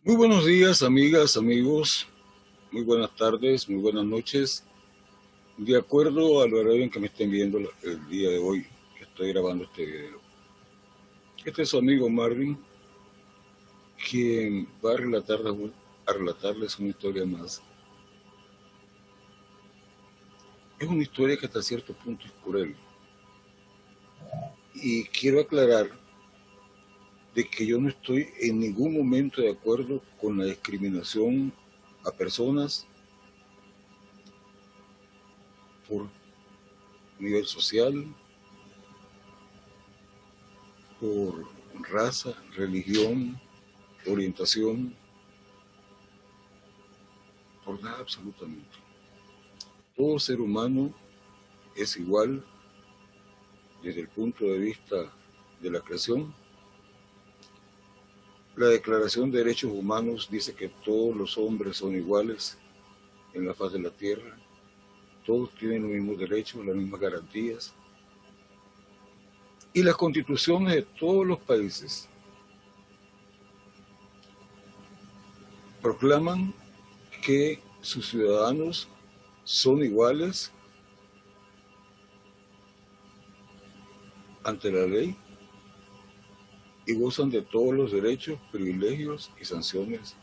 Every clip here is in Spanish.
Muy buenos días, amigas, amigos. Muy buenas tardes, muy buenas noches. De acuerdo al horario en que me estén viendo el día de hoy, que estoy grabando este video. Este es su amigo Marvin, quien va a relatarles una historia más. Es una historia que hasta cierto punto es cruel. Y quiero aclarar de que yo no estoy en ningún momento de acuerdo con la discriminación a personas por nivel social, por raza, religión, orientación, por nada absolutamente. Todo ser humano es igual desde el punto de vista de la creación. La Declaración de Derechos Humanos dice que todos los hombres son iguales en la faz de la tierra, todos tienen los mismos derechos, las mismas garantías. Y las constituciones de todos los países proclaman que sus ciudadanos son iguales ante la ley y gozan de todos los derechos, privilegios y sanciones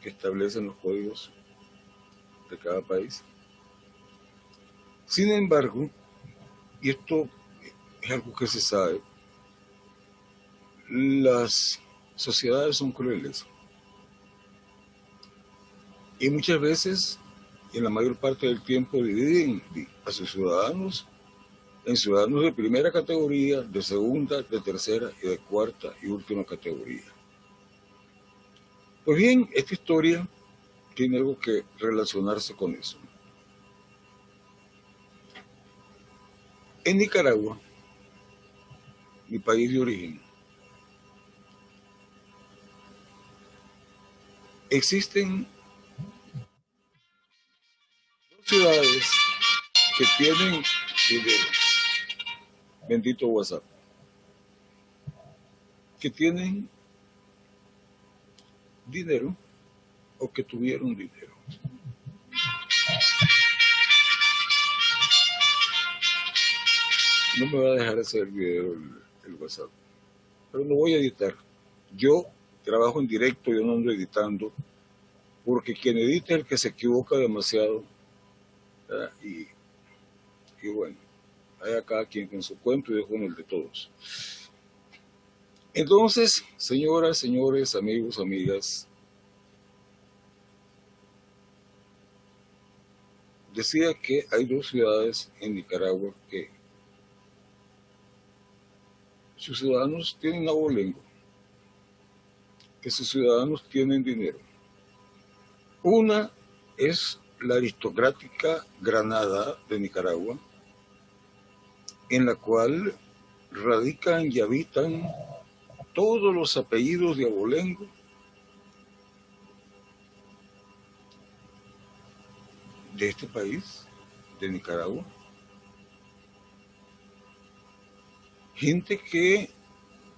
que establecen los códigos de cada país. Sin embargo, y esto es algo que se sabe, las sociedades son crueles y muchas veces, en la mayor parte del tiempo, dividen a sus ciudadanos en ciudadanos de primera categoría, de segunda, de tercera y de cuarta y última categoría. Pues bien, esta historia tiene algo que relacionarse con eso. En Nicaragua, mi país de origen, existen ciudades que tienen dinero, bendito WhatsApp, que tienen dinero o que tuvieron dinero. No me va a dejar hacer video el WhatsApp, pero lo voy a editar. Yo trabajo en directo, yo no ando editando, porque quien edita es el que se equivoca demasiado. Y, y bueno, hay cada quien con su cuento y yo con el de todos. Entonces, señoras, señores, amigos, amigas, decía que hay dos ciudades en Nicaragua que sus ciudadanos tienen abolengo, que sus ciudadanos tienen dinero. Una es la aristocrática Granada de Nicaragua, en la cual radican y habitan todos los apellidos de abolengo de este país, de Nicaragua. Gente que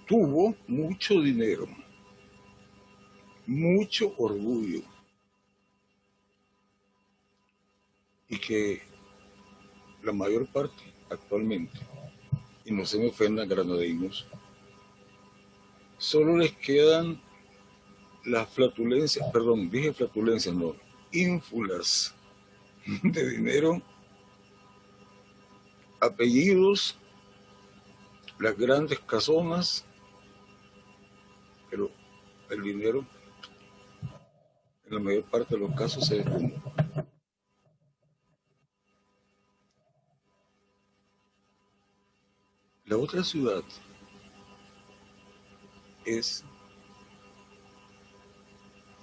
tuvo mucho dinero, mucho orgullo, y que la mayor parte actualmente, y no se me ofendan granadinos, solo les quedan las flatulencias, perdón, dije flatulencias, no, ínfulas de dinero, apellidos, las grandes casonas, pero el dinero en la mayor parte de los casos se desfuma. La otra ciudad es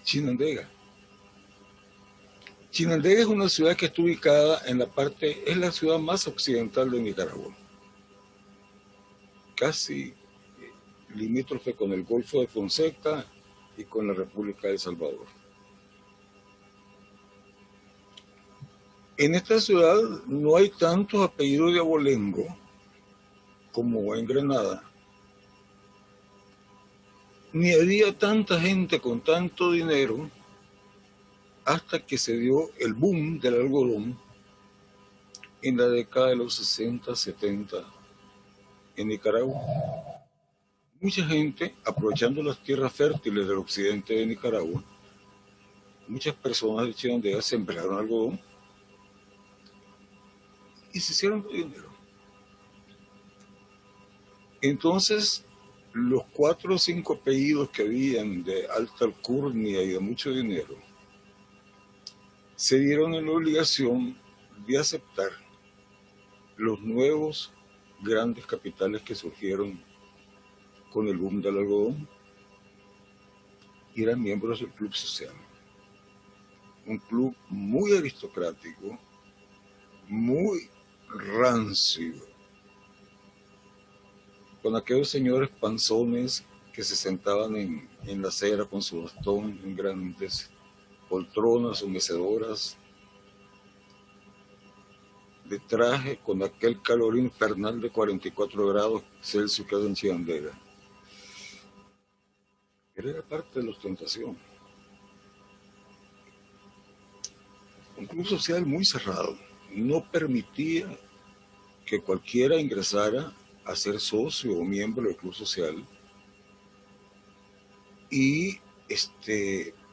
Chinandega. Chinandega es una ciudad que está ubicada en la parte, es la ciudad más occidental de Nicaragua, casi limítrofe con el Golfo de Fonseca y con la República de El Salvador. En esta ciudad no hay tantos apellidos de abolengo como en Granada, ni había tanta gente con tanto dinero hasta que se dio el boom del algodón en la década de los 60, 70 en Nicaragua. Mucha gente, aprovechando las tierras fértiles del occidente de Nicaragua, muchas personas de Chinandega sembraron algodón y se hicieron de dinero. Entonces, los 4 o 5 apellidos que habían de alta alcurnia y de mucho dinero se dieron en la obligación de aceptar los nuevos grandes capitales que surgieron con el boom del algodón y eran miembros del Club Social. Un club muy aristocrático, muy rancio, con aquellos señores panzones que se sentaban en la acera con su bastón en grandes poltronas o mecedoras, de traje con aquel calor infernal de 44 grados Celsius que hace en Chinandega. Era parte de la ostentación. Un club social muy cerrado. No permitía que cualquiera ingresara a ser socio o miembro del club social. Y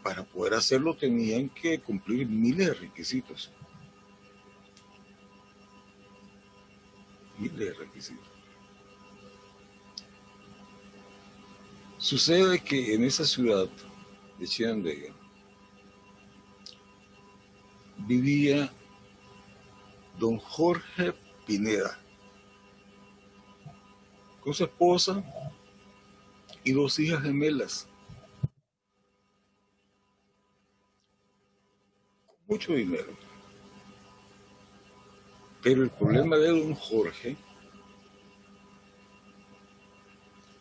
para poder hacerlo tenían que cumplir miles de requisitos. Miles de requisitos. Sucede que en esa ciudad de Chinandega vivía don Jorge Pineda con su esposa y 2 hijas gemelas. Mucho dinero. Pero el problema de don Jorge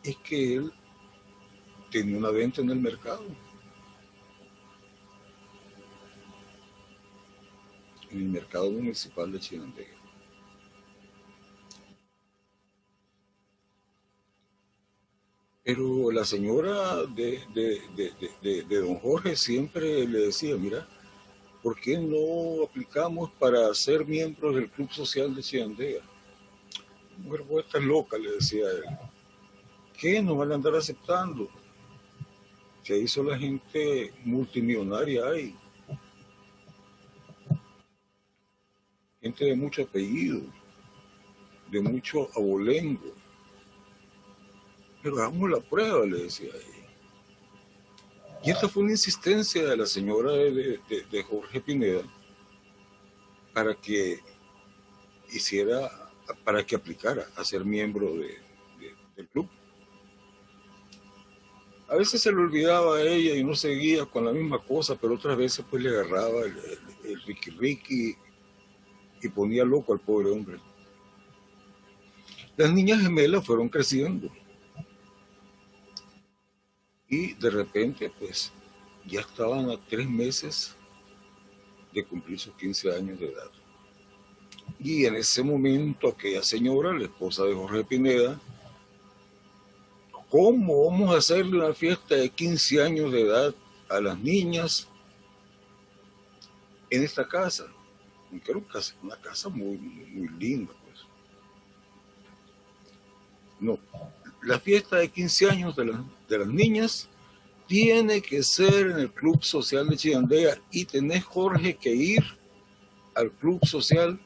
es que él tenía una venta en el mercado. En el mercado municipal de Chinandega. Pero la señora de don Jorge siempre le decía, mira, ¿por qué no aplicamos para ser miembros del Club Social de Chinandega? Mujer, vos estás loca, le decía él. ¿Qué nos van a andar aceptando? Que ahí solo la gente multimillonaria hay. Gente de mucho apellido, de mucho abolengo. Pero hagamos la prueba, le decía ella. Y esta fue una insistencia de la señora de Jorge Pineda para que para que aplicara a ser miembro del club. A veces se le olvidaba a ella y no seguía con la misma cosa, pero otras veces pues le agarraba el riqui y ponía loco al pobre hombre. Las niñas gemelas fueron creciendo y de repente pues ya estaban a 3 meses de cumplir sus 15 años de edad. Y en ese momento aquella señora, la esposa de Jorge Pineda, ¿cómo vamos a hacerle una fiesta de 15 años de edad a las niñas en esta casa? Que era una casa muy, muy linda, pues. No, la fiesta de 15 años de las niñas tiene que ser en el Club Social de Chinandega y tenés, Jorge, que ir al Club Social,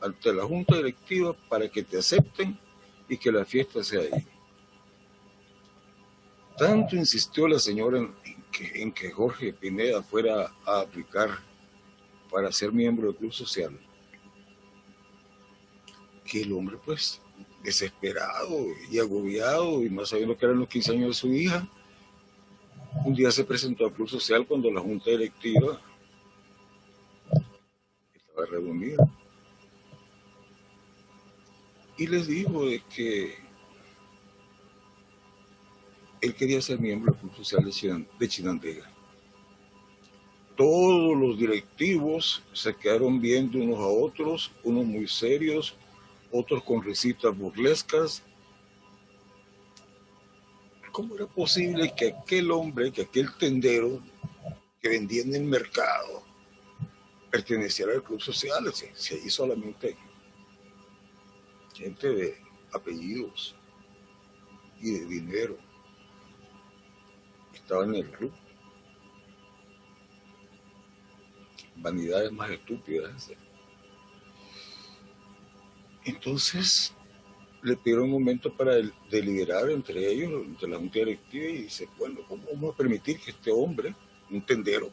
ante la Junta Directiva, para que te acepten y que la fiesta sea ahí. Tanto insistió la señora en que Jorge Pineda fuera a aplicar para ser miembro del Club Social, que el hombre, pues, desesperado y agobiado, y más sabiendo que eran los 15 años de su hija, un día se presentó al Club Social cuando la Junta Directiva estaba reunida. Y les dijo de que él quería ser miembro del Club Social de Chinandega. Todos los directivos se quedaron viendo unos a otros, unos muy serios, otros con risitas burlescas, ¿Cómo era posible que aquel hombre, que aquel tendero que vendía en el mercado perteneciera al club social? Si allí solamente gente de apellidos y de dinero estaba en el club. Vanidades más estúpidas. Entonces le pidieron un momento para deliberar entre ellos, entre la junta directiva, y dice, bueno, ¿cómo vamos a permitir que este hombre, un tendero,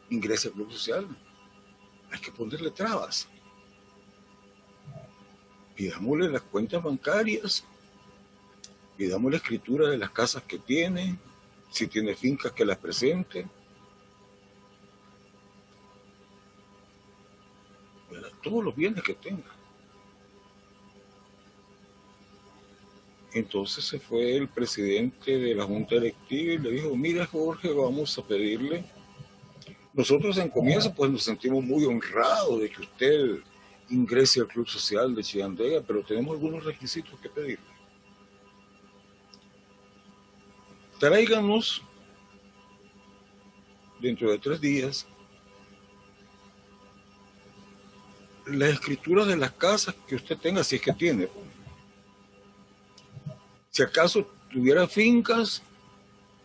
ingrese al club social? Hay que ponerle trabas. Pidámosle las cuentas bancarias, pidamos la escritura de las casas que tiene, si tiene fincas que las presente. Todos los bienes que tenga. Entonces se fue el presidente de la junta directiva y le dijo, mira Jorge, vamos a pedirle. Nosotros en comienzo pues nos sentimos muy honrados de que usted ingrese al Club Social de Chinandega, pero tenemos algunos requisitos que pedirle. Tráiganos dentro de 3 días las escrituras de las casas que usted tenga, si es que tiene. Si acaso tuviera fincas,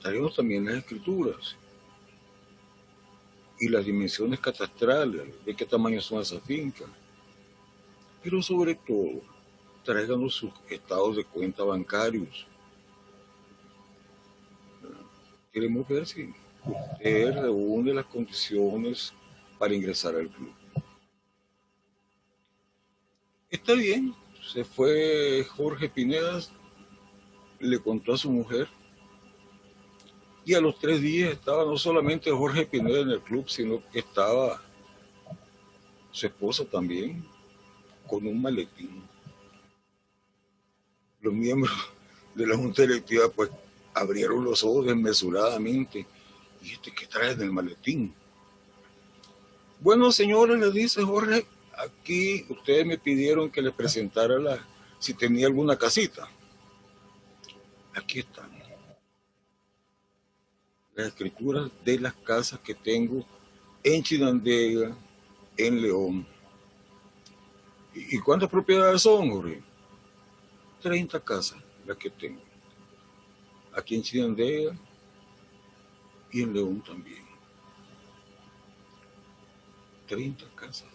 tráiganos también las escrituras y las dimensiones catastrales, de qué tamaño son esas fincas. Pero sobre todo, tráiganos sus estados de cuenta bancarios. Queremos ver si usted reúne las condiciones para ingresar al club. Está bien, se fue Jorge Pineda, le contó a su mujer, y a los 3 días estaba no solamente Jorge Pineda en el club, sino que estaba su esposa también, con un maletín. Los miembros de la junta directiva pues abrieron los ojos desmesuradamente. ¿Y qué trae en el maletín? Bueno, señores, le dice Jorge, aquí ustedes me pidieron que les presentara si tenía alguna casita. Aquí están las escrituras de las casas que tengo en Chinandega, en León. ¿Y cuántas propiedades son, Jorge? 30 casas las que tengo. Aquí en Chinandega y en León también. 30 casas.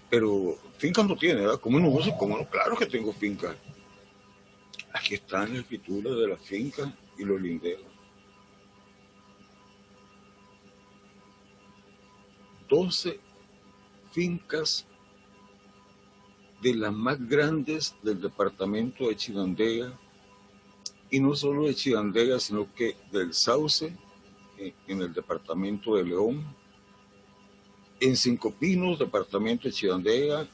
Pero fincas no tiene, ¿verdad? ¿Cómo no? ¿Cómo no? Claro que tengo fincas. Aquí están las escrituras de las fincas y los linderos. 12 fincas de las más grandes del departamento de Chinandega, y no solo de Chinandega, sino que del Sauce, en el departamento de León, en Cinco Pinos, departamento de Chinandega,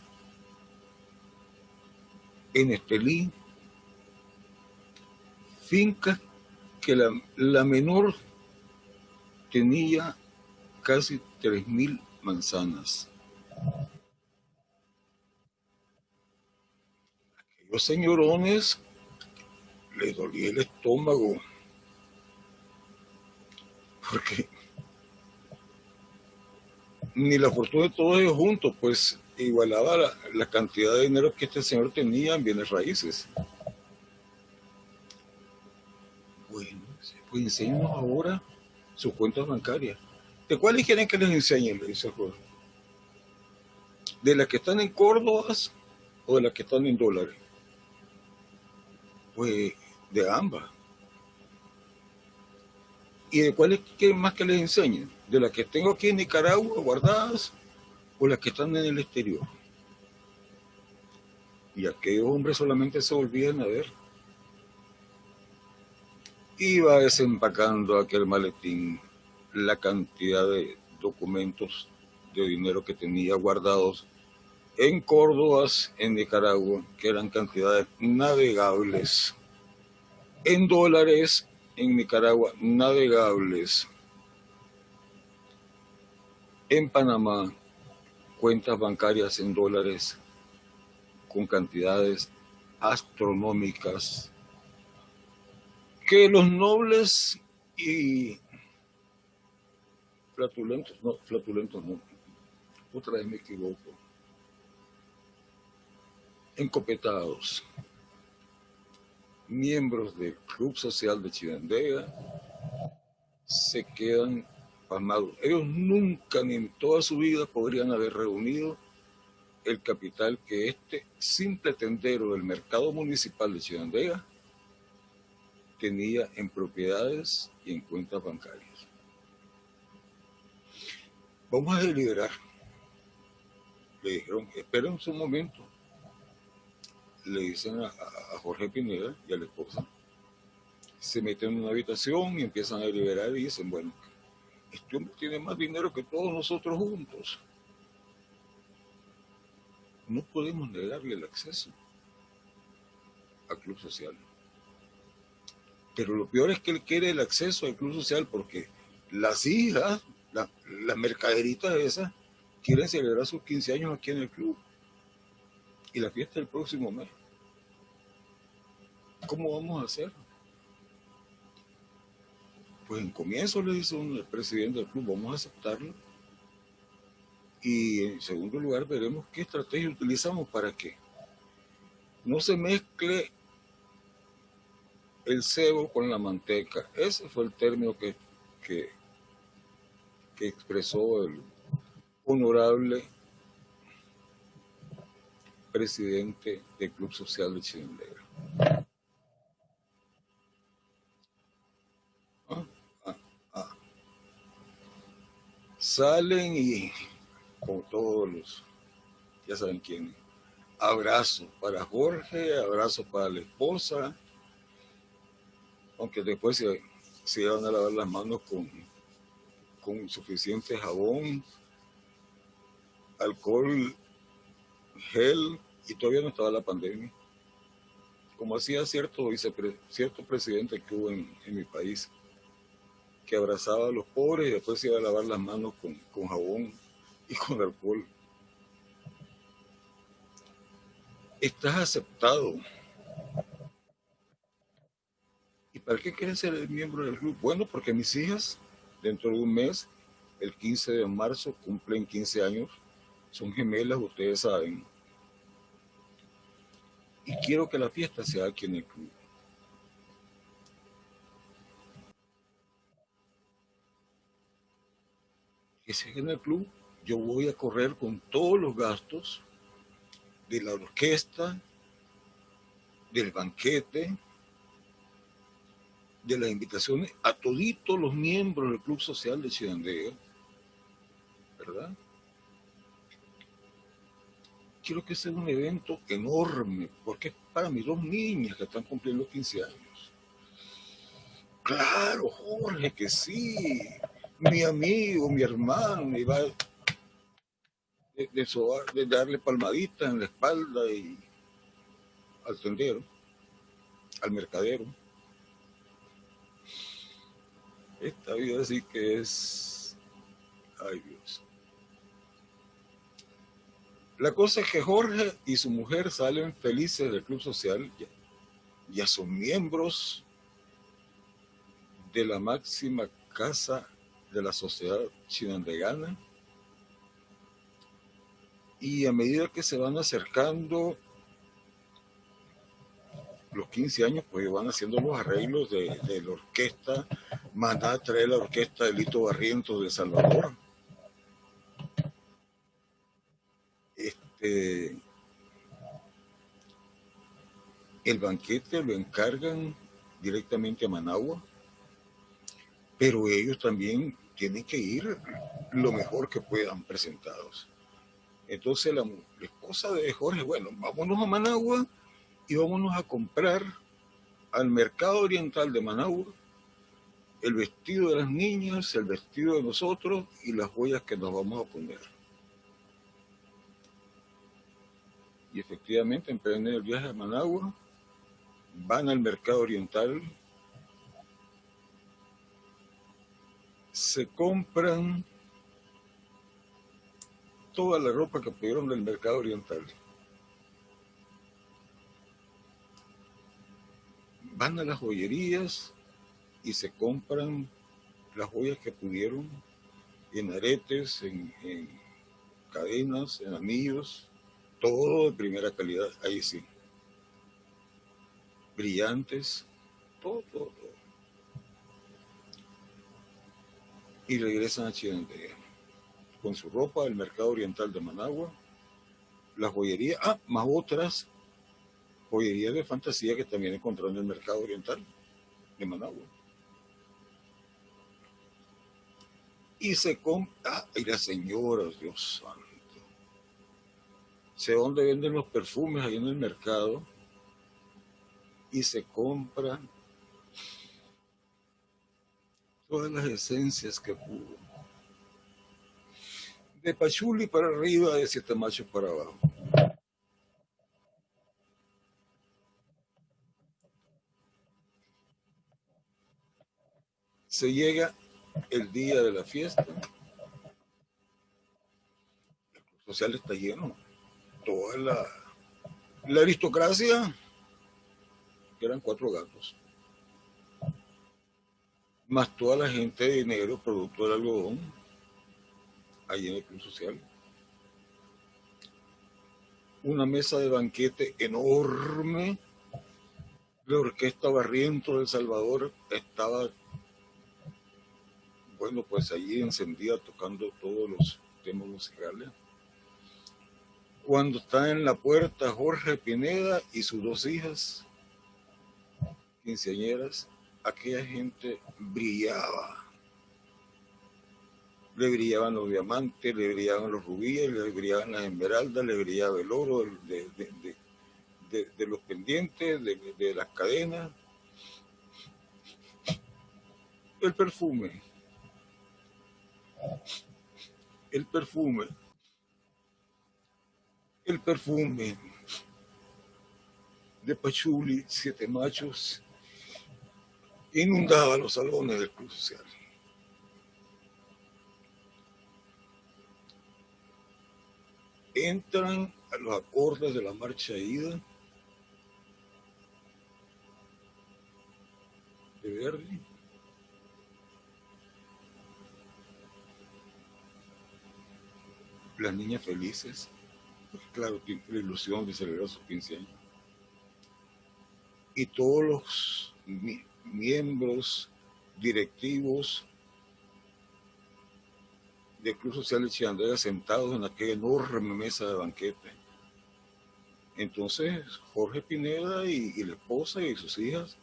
en Estelí, fincas que la menor tenía casi 3.000 manzanas. Aquellos señorones les dolía el estómago, porque ni la fortuna de todos ellos juntos pues igualaba la cantidad de dinero que este señor tenía en bienes raíces. Bueno, pues enséñanos ahora sus cuentas bancarias. ¿De cuáles quieren que les enseñen? Le dice Jorge. ¿De las que están en Córdobas o de las que están en dólares? Pues de ambas. ¿Y de cuáles quieren más que les enseñen? ¿De las que tengo aquí en Nicaragua guardadas o las que están en el exterior? Y aquellos hombres solamente se volvían a ver. Iba desempacando aquel maletín la cantidad de documentos de dinero que tenía guardados en Córdoba, en Nicaragua, que eran cantidades navegables, en dólares, en Nicaragua, navegables, en Panamá, cuentas bancarias en dólares con cantidades astronómicas que los nobles y flatulentos no, otra vez me equivoco, encopetados, miembros del Club Social de Chinandega se quedan pasmados. Ellos nunca ni en toda su vida podrían haber reunido el capital que este simple tendero del mercado municipal de Chinandega tenía en propiedades y en cuentas bancarias. Vamos a deliberar. Le dijeron, esperen un momento. Le dicen a Jorge Pineda y a la esposa. Se meten en una habitación y empiezan a deliberar y dicen, bueno, este hombre tiene más dinero que todos nosotros juntos. No podemos negarle el acceso al Club Social. Pero lo peor es que él quiere el acceso al Club Social porque las hijas, las mercaderitas esas, quieren celebrar sus 15 años aquí en el club. Y la fiesta el próximo mes. ¿Cómo vamos a hacer? Pues en comienzo le dice el presidente del club, vamos a aceptarlo. Y en segundo lugar veremos qué estrategia utilizamos para que no se mezcle el cebo con la manteca. Ese fue el término que expresó el honorable presidente del Club Social de Chinandega. Salen y con todos los, ya saben quién, abrazo para Jorge, abrazo para la esposa, aunque después se iban a lavar las manos con suficiente jabón, alcohol, gel, y todavía no estaba la pandemia, como hacía cierto presidente que hubo en mi país, que abrazaba a los pobres y después se iba a lavar las manos con jabón y con alcohol. Estás aceptado. ¿Y para qué quieres ser el miembro del club? Bueno, porque mis hijas, dentro de un mes, el 15 de marzo, cumplen 15 años. Son gemelas, ustedes saben. Y quiero que la fiesta sea aquí en el club. Que sea en el club, yo voy a correr con todos los gastos de la orquesta, del banquete, de las invitaciones a toditos los miembros del Club Social de Chinandega, ¿verdad? Quiero que sea un evento enorme, porque es para mis dos niñas que están cumpliendo 15 años. Claro, Jorge, que sí. Mi amigo, mi hermano, me va de darle palmaditas en la espalda y al tendero, al mercadero. Esta vida sí que es... Ay, Dios. La cosa es que Jorge y su mujer salen felices del club social, ya son miembros de la máxima casa de la sociedad chinandegana, y a medida que se van acercando los 15 años, pues van haciendo los arreglos de la orquesta. Maná trae la orquesta de Lito Barrientos de Salvador. El banquete lo encargan directamente a Managua, pero ellos también tienen que ir lo mejor que puedan presentados. Entonces la esposa de Jorge, bueno, vámonos a Managua y vámonos a comprar al mercado oriental de Managua el vestido de las niñas, el vestido de nosotros y las joyas que nos vamos a poner. Y efectivamente emprenden el viaje a Managua, van al mercado oriental, se compran toda la ropa que pudieron del mercado oriental. van a las joyerías y se compran las joyas que pudieron en aretes, en cadenas, en anillos, todo de primera calidad, ahí sí, brillantes, todo, todo, todo. Y regresan a Chinandega con su ropa del mercado oriental de Managua, la joyería, más otras joyerías de fantasía que también encontraron en el mercado oriental de Managua. Y se compra, y las señoras, Dios santo, sé dónde venden los perfumes ahí en el mercado y se compran todas las esencias que pudo. De pachuli para arriba, de siete machos para abajo. Se llega el día de la fiesta, el social está lleno, toda la aristocracia, que eran 4 gatos, más toda la gente de dinero, producto del algodón, allí en el club social. Una mesa de banquete enorme, la orquesta Barriento del Salvador estaba, bueno, pues allí encendida tocando todos los temas musicales. Cuando está en la puerta Jorge Pineda y sus 2 hijas, quinceañeras, aquella gente brillaba. Le brillaban los diamantes, le brillaban los rubíes, le brillaban las esmeraldas, le brillaba el oro de los pendientes, de las cadenas. El perfume, el perfume, el perfume de pachuli, siete machos, inundaba los salones del club social. Entran a los acordes de la marcha ida de Verdi. Las niñas felices, pues claro, tienen la ilusión de celebrar sus 15 años. Y todos los miembros directivos del Club Social de Chinandega sentados en aquella enorme mesa de banquete. Entonces Jorge Pineda y la esposa y sus hijas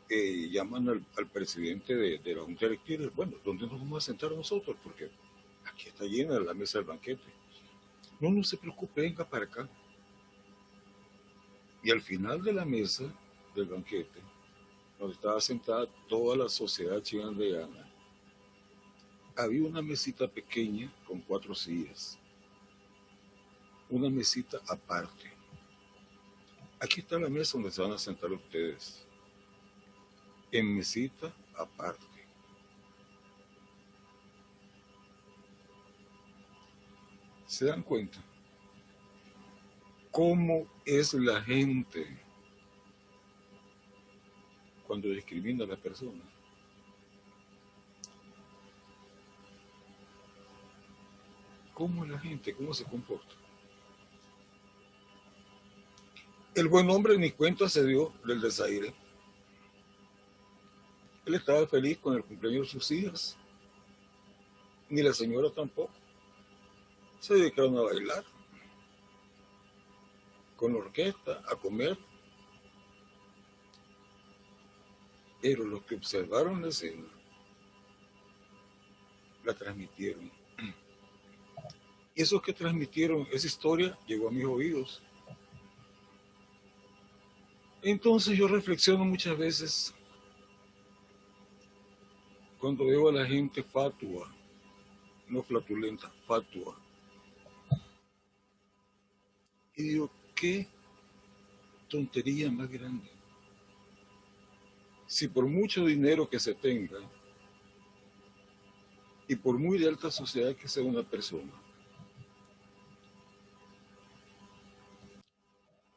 llaman al presidente de la Junta Directiva y dicen, bueno, ¿dónde nos vamos a sentar nosotros? Porque aquí está llena la mesa del banquete. No se preocupe, venga para acá. Y al final de la mesa del banquete, donde estaba sentada toda la sociedad chinandegana, había una mesita pequeña con 4 sillas. Una mesita aparte. Aquí está la mesa donde se van a sentar ustedes. En mesita aparte. ¿Se dan cuenta? ¿Cómo es la gente cuando discrimina a la persona? ¿Cómo es la gente? ¿Cómo se comporta? El buen hombre ni cuenta se dio del desaire. Él estaba feliz con el cumpleaños de sus hijas, ni la señora tampoco. Se dedicaron a bailar con la orquesta, a comer. Pero los que observaron la escena la transmitieron. Y esos que transmitieron esa historia llegó a mis oídos. Entonces yo reflexiono muchas veces cuando veo a la gente fatua, no flatulenta, fatua. Y digo, qué tontería más grande. Si por mucho dinero que se tenga y por muy de alta sociedad que sea una persona,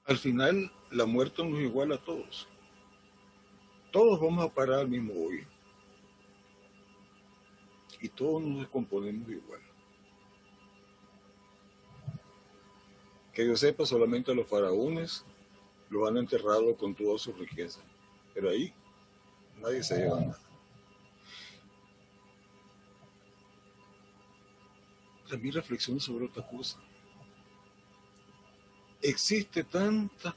al final la muerte nos iguala a todos. todos vamos a parar al mismo hoyo y todos nos descomponemos igual. Que yo sepa, solamente a los faraones los han enterrado con toda su riqueza, pero ahí nadie se lleva nada. También reflexión sobre otra cosa. Existen tantas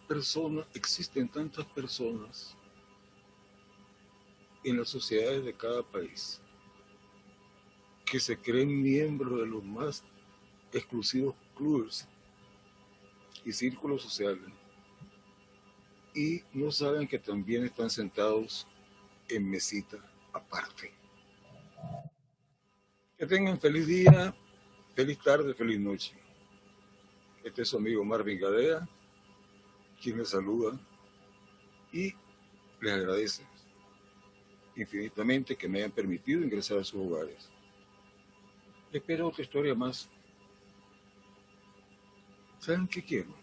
personas en las sociedades de cada país que se creen miembros de los más exclusivos clubes y círculos sociales y no saben que también están sentados en mesita aparte. Que tengan feliz día, feliz tarde, feliz noche. Este es su amigo Marvin Gadea, quien les saluda y les agradece infinitamente que me hayan permitido ingresar a sus hogares. Espero otra historia más. ¿Saben qué quiero?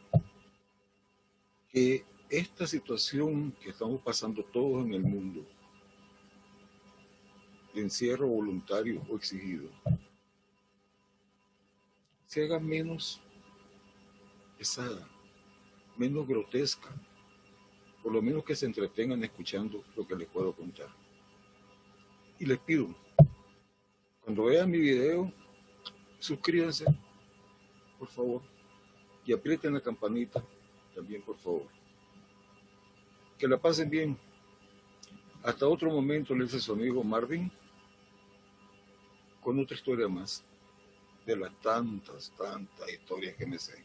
Que esta situación que estamos pasando todos en el mundo, de encierro voluntario o exigido, se haga menos pesada, menos grotesca, por lo menos que se entretengan escuchando lo que les puedo contar. Y les pido, cuando vean mi video, suscríbanse, por favor, y aprieten la campanita también, por favor. Que la pasen bien. Hasta otro momento, les dice su amigo Marvin, con otra historia más, de las tantas historias que me sé.